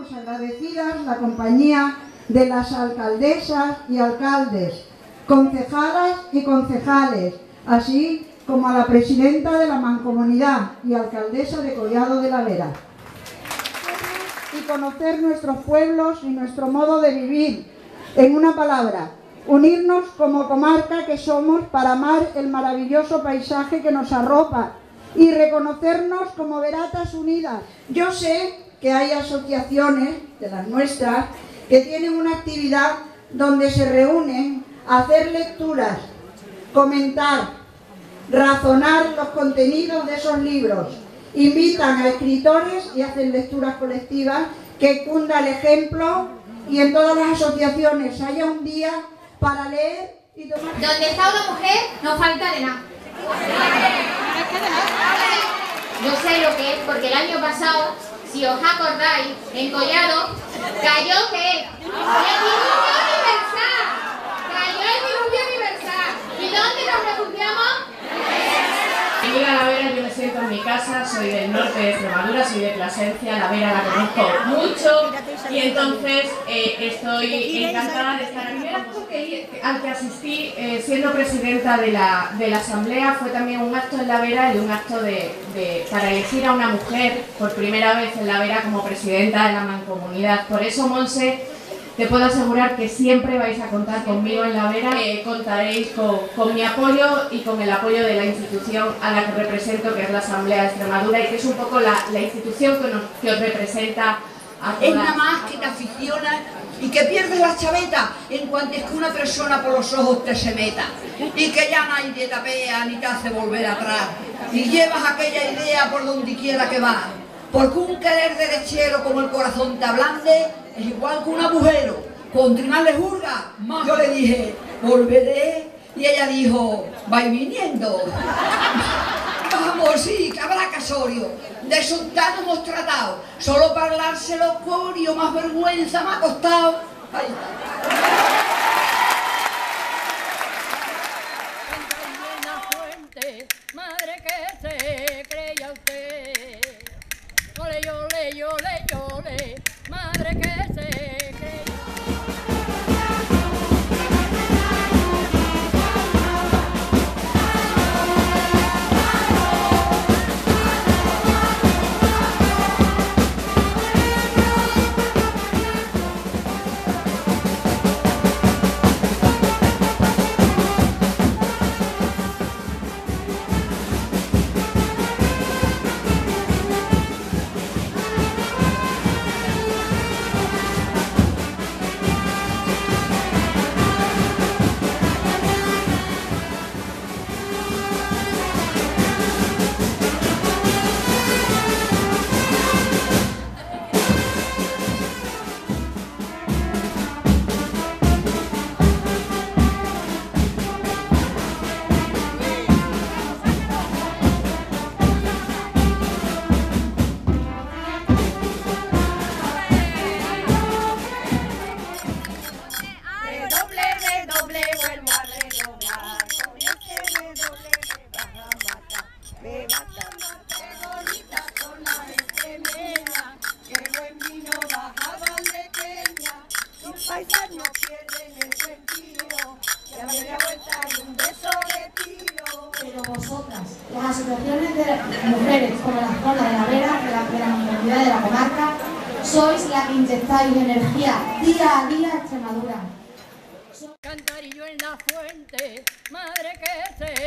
Estamos agradecidas la compañía de las alcaldesas y alcaldes, concejalas y concejales, así como a la presidenta de la Mancomunidad y alcaldesa de Collado de la Vera. Y conocer nuestros pueblos y nuestro modo de vivir. En una palabra, unirnos como comarca que somos para amar el maravilloso paisaje que nos arropa y reconocernos como Veratas Unidas. Yo sé que hay asociaciones, de las nuestras, que tienen una actividad donde se reúnen a hacer lecturas, comentar, razonar los contenidos de esos libros, invitan a escritores y hacen lecturas colectivas, que cunda el ejemplo y en todas las asociaciones haya un día para leer y tomar... Donde está una mujer no falta de nada. Yo sé lo que es, porque el año pasado, si os acordáis, en Collado cayó ¿qué? El diluvio universal. Cayó el diluvio universal. ¿Y dónde nos refugiamos? Venir a La Vera yo me siento en mi casa, soy del norte de Extremadura, soy de Plasencia, La Vera la conozco mucho y entonces estoy encantada de estar aquí. El acto al que asistí siendo presidenta de la asamblea fue también un acto en La Vera y un acto para elegir a una mujer por primera vez en La Vera como presidenta de la mancomunidad. Por eso, Monse, te puedo asegurar que siempre vais a contar conmigo en La Vera, contaréis con mi apoyo y con el apoyo de la institución a la que represento, que es la Asamblea de Extremadura, y que es un poco la institución que os representa a todas. Es nada más que te aficionas y que pierdes la chaveta en cuanto es que una persona por los ojos te se meta y que ya nadie te apea ni te hace volver atrás y llevas aquella idea por donde quiera que vas. Porque un querer derechero como el corazón te ablande es igual que un agujero. Contra más le juzga, más. Yo le dije, volveré, y ella dijo, vais viniendo. Vamos, sí, que habrá casorio. De soltar hemos tratado. Solo para hablárselo corio, más vergüenza me ha costado. Ahí está. Madre que se creía usted. Ole, ole, ole, ole, madre que se creía. Pero vosotras, las asociaciones de mujeres como la zona de La Vera, de la mancomunidad de la comarca, sois la que inyectáis energía día a día a Extremadura. Cantarillo en la fuente, madre que se